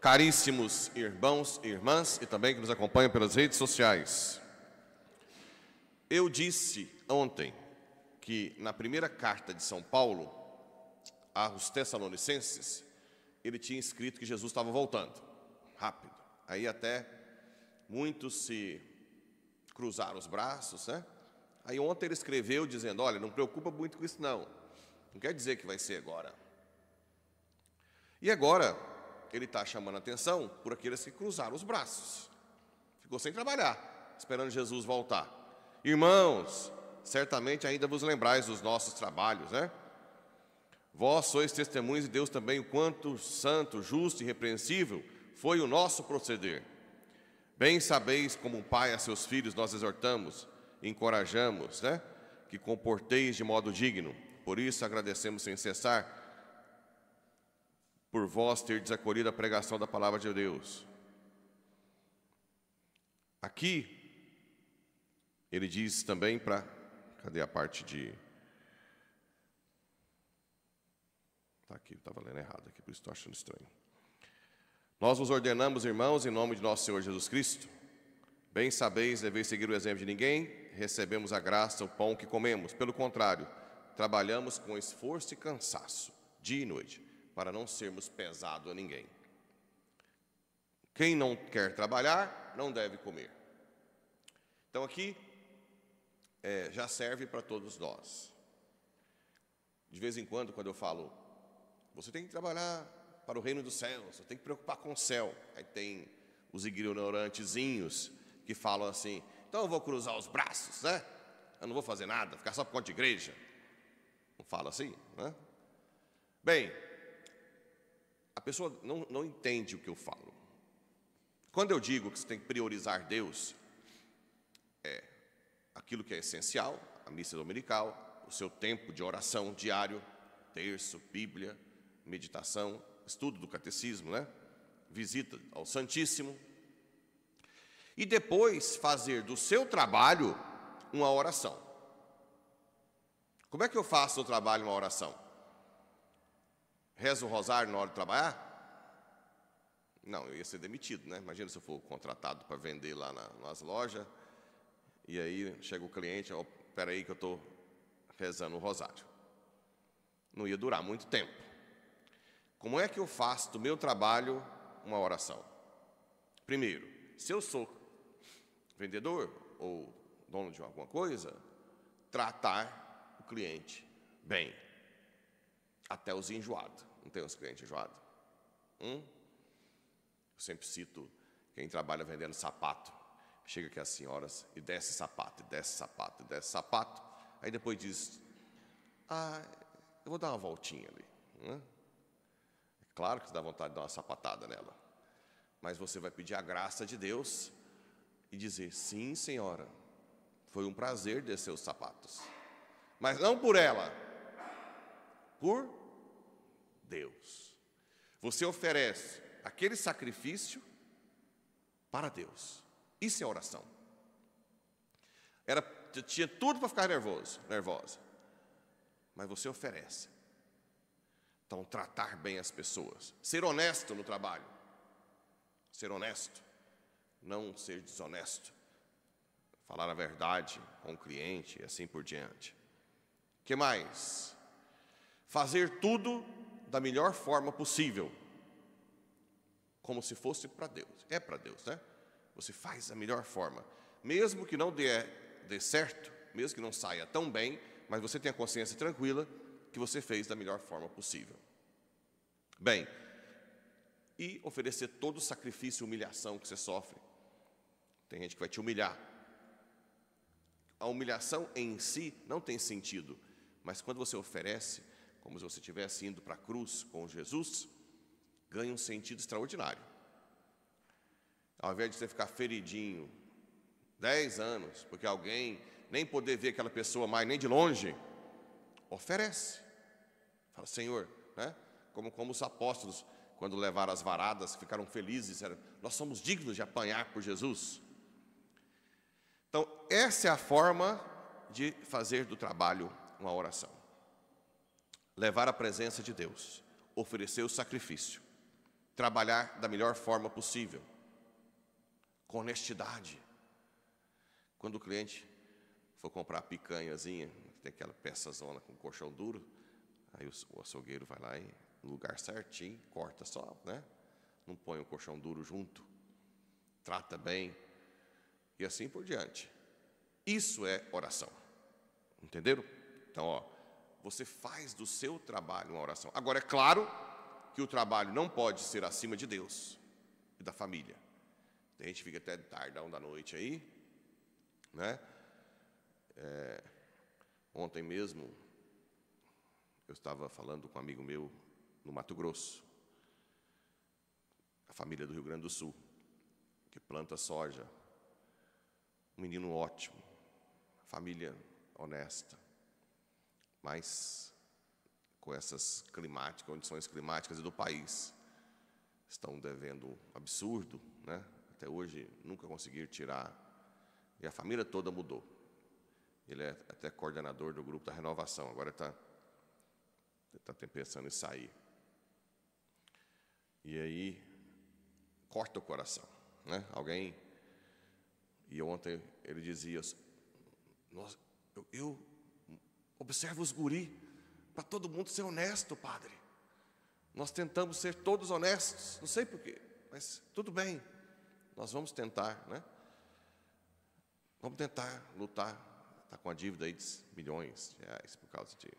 Caríssimos irmãos e irmãs, e também que nos acompanham pelas redes sociais. Eu disse ontem que na primeira carta de São Paulo aos Tessalonicenses, ele tinha escrito que Jesus estava voltando, rápido. Aí até muitos se cruzaram os braços, né? Aí ontem ele escreveu dizendo, olha, não preocupa muito com isso não quer dizer que vai ser agora. E agora ele está chamando a atenção por aqueles que cruzaram os braços. Ficou sem trabalhar, esperando Jesus voltar. Irmãos, certamente ainda vos lembrais dos nossos trabalhos, né? Vós sois testemunhas de Deus também, o quanto santo, justo e irrepreensível foi o nosso proceder. Bem sabeis como um pai a seus filhos nós exortamos, encorajamos, né? Que comporteis de modo digno. Por isso agradecemos sem cessar por vós terdes acolhido a pregação da palavra de Deus. Aqui, ele diz também para... Cadê a parte de... Está aqui, estava lendo errado aqui, por isso estou achando estranho. Nós vos ordenamos, irmãos, em nome de nosso Senhor Jesus Cristo. Bem sabeis, deveis seguir o exemplo de ninguém, recebemos a graça, o pão que comemos. Pelo contrário, trabalhamos com esforço e cansaço, dia e noite, para não sermos pesados a ninguém. Quem não quer trabalhar, não deve comer. Então aqui, já serve para todos nós. De vez em quando eu falo, você tem que trabalhar para o reino dos céus, você tem que preocupar com o céu. Aí tem os ignorantezinhos que falam assim, então eu vou cruzar os braços, né? Eu não vou fazer nada, ficar só por conta de igreja. Não fala assim, né? Bem, a pessoa não entende o que eu falo. Quando eu digo que você tem que priorizar Deus, aquilo que é essencial, a missa dominical, o seu tempo de oração diário, terço, Bíblia, meditação, estudo do catecismo, né? Visita ao Santíssimo. E depois fazer do seu trabalho uma oração. Como é que eu faço do trabalho uma oração? Rezo o rosário na hora de trabalhar? Não, eu ia ser demitido, né? Imagina se eu for contratado para vender lá nas lojas, e aí chega o cliente, espera aí que eu estou rezando o rosário. Não ia durar muito tempo. Como é que eu faço do meu trabalho uma oração? Primeiro, se eu sou vendedor ou dono de alguma coisa, tratar o cliente bem. Até os enjoados. Não tem uns clientes enjoados? Eu sempre cito quem trabalha vendendo sapato. Chega aqui as senhoras e desce sapato, e desce sapato, e desce sapato. Aí depois diz, eu vou dar uma voltinha ali. É claro que você dá vontade de dar uma sapatada nela. Mas você vai pedir a graça de Deus e dizer, sim, senhora, foi um prazer descer os sapatos. Mas não por ela, por Deus. Você oferece aquele sacrifício para Deus. Isso é oração. Tinha tudo para ficar nervosa. Mas você oferece. Então, tratar bem as pessoas. Ser honesto no trabalho. Ser honesto. Não ser desonesto. Falar a verdade com o cliente e assim por diante. O que mais? Fazer tudo da melhor forma possível. Como se fosse para Deus. É para Deus, né? Você faz da melhor forma. Mesmo que não dê certo, mesmo que não saia tão bem, mas você tem a consciência tranquila que você fez da melhor forma possível. Bem, e oferecer todo o sacrifício e humilhação que você sofre. Tem gente que vai te humilhar. A humilhação em si não tem sentido, mas quando você oferece, como se você estivesse indo para a cruz com Jesus, ganha um sentido extraordinário. Ao invés de você ficar feridinho 10 anos, porque alguém nem poder ver aquela pessoa mais nem de longe, oferece. Fala, Senhor, né? Como os apóstolos, quando levaram as varadas, ficaram felizes, disseram, nós somos dignos de apanhar por Jesus. Então, essa é a forma de fazer do trabalho uma oração. Levar a presença de Deus, oferecer o sacrifício. trabalhar da melhor forma possível, com honestidade. Quando o cliente for comprar a picanhazinha, tem aquela peçazona com colchão duro, aí o açougueiro vai lá e no lugar certinho, corta só, né? Não põe o colchão duro junto, trata bem, e assim por diante. Isso é oração, entenderam? Então, ó, você faz do seu trabalho uma oração. Agora, é claro que o trabalho não pode ser acima de Deus e da família. A gente fica até tardão da noite aí, né? Ontem mesmo, eu estava falando com um amigo meu no Mato Grosso, a família do Rio Grande do Sul, que planta soja, um menino ótimo, família honesta, mas com essas condições climáticas do país, estão devendo um absurdo, né? Até hoje nunca conseguiram tirar, e a família toda mudou. Ele é até coordenador do grupo da renovação, agora está pensando em sair. E aí, corta o coração, né? E ontem ele dizia, eu observo os guri, para todo mundo ser honesto, padre. Nós tentamos ser todos honestos, não sei porquê, mas tudo bem, nós vamos tentar, né? Vamos tentar lutar, está com a dívida aí de milhões de reais por causa de...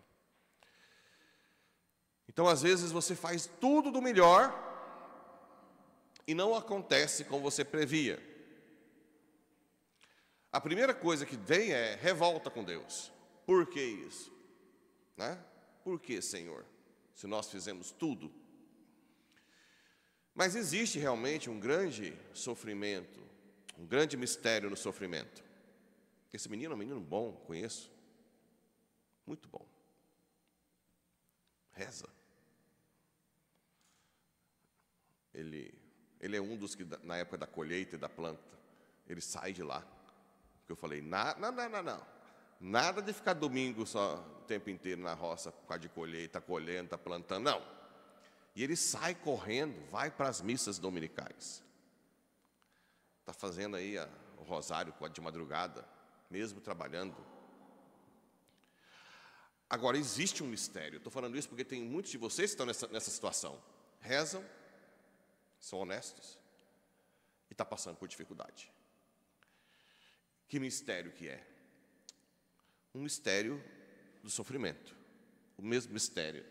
Então, às vezes, você faz tudo do melhor e não acontece como você previa. A primeira coisa que vem é revolta com Deus. Por que isso? Né? Por que, Senhor? Se nós fizemos tudo. Mas existe realmente um grande sofrimento, um grande mistério no sofrimento. Esse menino é um menino bom, conheço. Muito bom. Reza. Ele é um dos que, na época da colheita e da planta, ele sai de lá. Porque eu falei, não. Nada de ficar domingo só o tempo inteiro na roça, por causa de colheita, colhendo, tá plantando, não. E ele sai correndo, vai para as missas dominicais. Está fazendo aí o rosário de madrugada, mesmo trabalhando. Agora, existe um mistério. Estou falando isso porque tem muitos de vocês que estão nessa situação. Rezam, são honestos e está passando por dificuldade. Que mistério que é? Um mistério do sofrimento. O mesmo mistério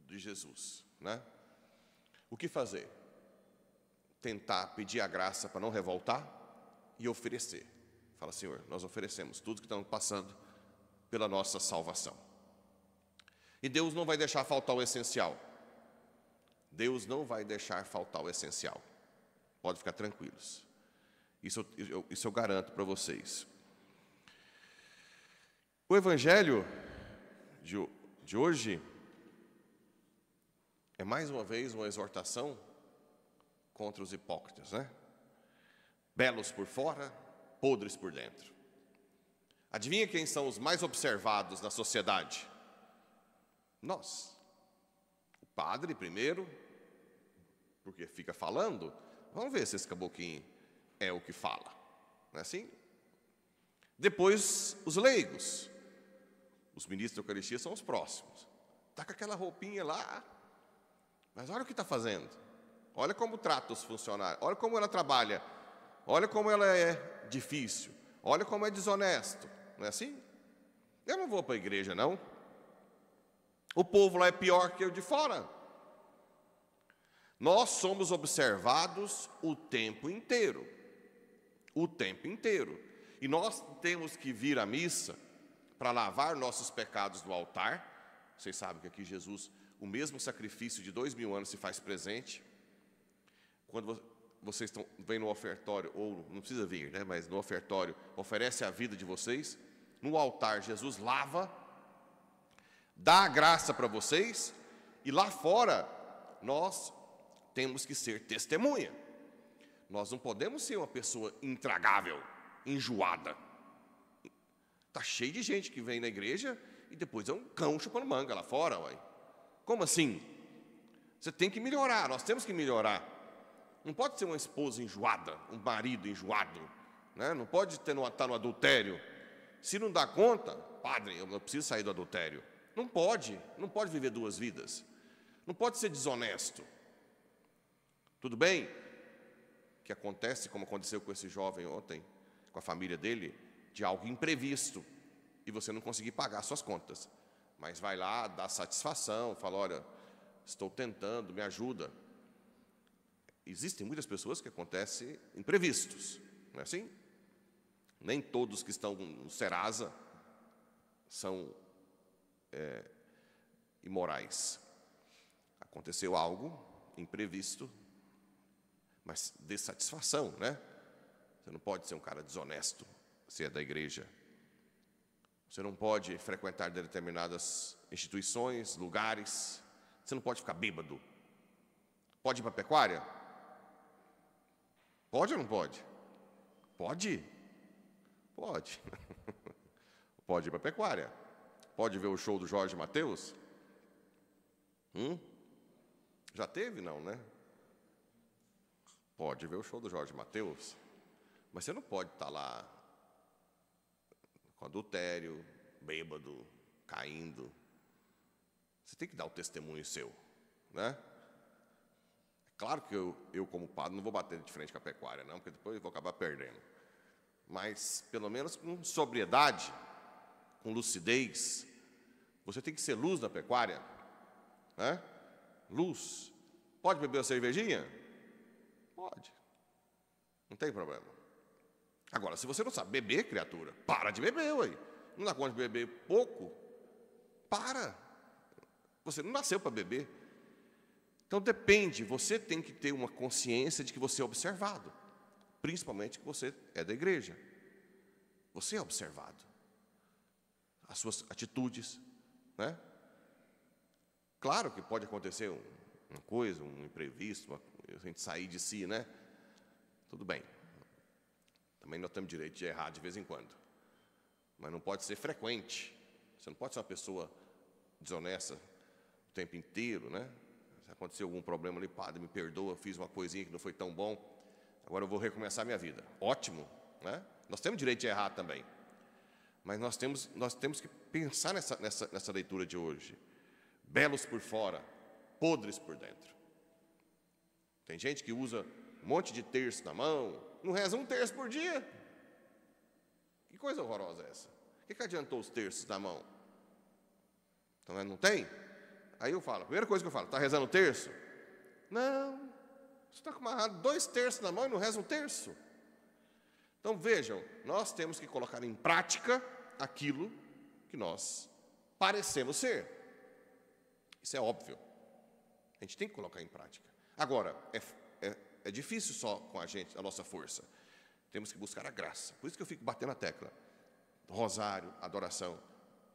de Jesus, né? O que fazer? Tentar pedir a graça para não revoltar e oferecer. Fala, Senhor, nós oferecemos tudo que estamos passando pela nossa salvação. E Deus não vai deixar faltar o essencial. Deus não vai deixar faltar o essencial. Pode ficar tranquilos. Isso eu garanto para vocês. O evangelho de hoje é mais uma vez uma exortação contra os hipócritas, né? Belos por fora, podres por dentro. Adivinha quem são os mais observados na sociedade? Nós. O padre primeiro, porque fica falando. Vamos ver se esse caboclinho é o que fala. Não é assim? Depois, os leigos. Os ministros da Eucaristia são os próximos. Está com aquela roupinha lá, mas olha o que está fazendo. Olha como trata os funcionários. Olha como ela trabalha. Olha como ela é difícil. Olha como é desonesto. Não é assim? Eu não vou para a igreja, não. O povo lá é pior que o de fora. Nós somos observados o tempo inteiro. O tempo inteiro. E nós temos que vir à missa para lavar nossos pecados no altar. Vocês sabem que aqui Jesus, o mesmo sacrifício de 2000 anos se faz presente. Quando vocês vêm no ofertório, ou não precisa vir, né? Mas no ofertório, oferece a vida de vocês. No altar, Jesus lava, dá a graça para vocês. E lá fora, nós temos que ser testemunha. Nós não podemos ser uma pessoa intragável, enjoada. Está cheio de gente que vem na igreja e depois é um cão chupando manga lá fora. Ué. Como assim? Você tem que melhorar, nós temos que melhorar. Não pode ser uma esposa enjoada, um marido enjoado, né? Não pode estar no adultério. Se não dá conta, padre, eu preciso sair do adultério. Não pode viver duas vidas. Não pode ser desonesto. Tudo bem que acontece, como aconteceu com esse jovem ontem, com a família dele, de algo imprevisto, e você não conseguir pagar suas contas. Mas vai lá, dá satisfação, fala, olha, estou tentando, me ajuda. Existem muitas pessoas que acontecem imprevistos, não é assim? Nem todos que estão no Serasa são imorais. Aconteceu algo imprevisto, mas dê satisfação, né? Você não pode ser um cara desonesto, se é da igreja. Você não pode frequentar determinadas instituições, lugares. Você não pode ficar bêbado. Pode ir para a pecuária? Pode ou não pode? Pode. Pode. Pode ir para a pecuária. Pode ver o show do Jorge Mateus? Já teve, não, né? Pode ver o show do Jorge Mateus. Mas você não pode estar lá com adultério, bêbado, caindo. Você tem que dar o testemunho seu, né? É claro que eu como padre, não vou bater de frente com a pecuária, não, porque depois eu vou acabar perdendo. Mas, pelo menos com sobriedade, com lucidez, você tem que ser luz na pecuária, né? Luz. Pode beber uma cervejinha? Pode. Não tem problema. Agora, se você não sabe beber, criatura, para de beber, ué. Não dá conta de beber pouco? Para. Você não nasceu para beber. Então, depende. Você tem que ter uma consciência de que você é observado. Principalmente que você é da igreja. Você é observado. As suas atitudes, né? Claro que pode acontecer uma coisa, um imprevisto, a gente sair de si, né? Tudo bem. Também nós temos direito de errar de vez em quando. Mas não pode ser frequente. Você não pode ser uma pessoa desonesta o tempo inteiro, né? Se aconteceu algum problema ali, padre, me perdoa, fiz uma coisinha que não foi tão bom, agora eu vou recomeçar minha vida. Ótimo, né? Nós temos direito de errar também. Mas nós temos que pensar nessa leitura de hoje. Belos por fora, podres por dentro. Tem gente que usa um monte de terço na mão, não reza um terço por dia. Que coisa horrorosa é essa? O que adiantou os terços na mão? Então, não tem? Aí eu falo, a primeira coisa que eu falo, está rezando um terço? Não, você está com 2 terços na mão e não reza um terço. Então, vejam, nós temos que colocar em prática aquilo que nós parecemos ser. Isso é óbvio. A gente tem que colocar em prática. Agora, é difícil só com a nossa força. Temos que buscar a graça. Por isso que eu fico batendo a tecla. Rosário, adoração,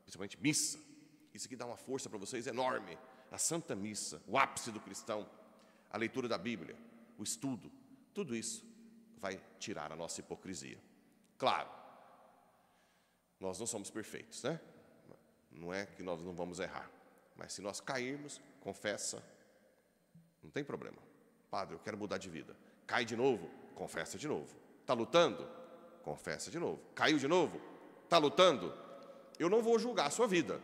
principalmente missa. Isso aqui dá uma força para vocês enorme. A Santa Missa, o ápice do cristão, a leitura da Bíblia, o estudo, tudo isso vai tirar a nossa hipocrisia. Claro, nós não somos perfeitos, né? Não é que nós não vamos errar. Mas se nós cairmos, confessa, não tem problema. Padre, eu quero mudar de vida. Cai de novo, confessa de novo. Está lutando? Confessa de novo. Caiu de novo? Está lutando? Eu não vou julgar a sua vida.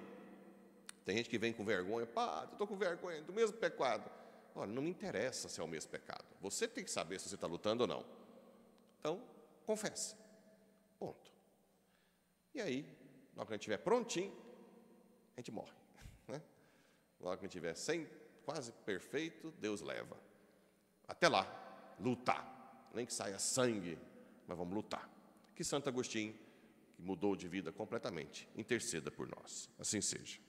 Tem gente que vem com vergonha. Padre, eu estou com vergonha do mesmo pecado. Olha, não me interessa se é o mesmo pecado. Você tem que saber se você está lutando ou não. Então, confesse. Ponto. E aí, na hora que a gente estiver prontinho, a gente morre. Né? Na hora que a gente estiver quase perfeito, Deus leva. Até lá, lutar. Nem que saia sangue, mas vamos lutar. Que Santo Agostinho, que mudou de vida completamente, interceda por nós. Assim seja.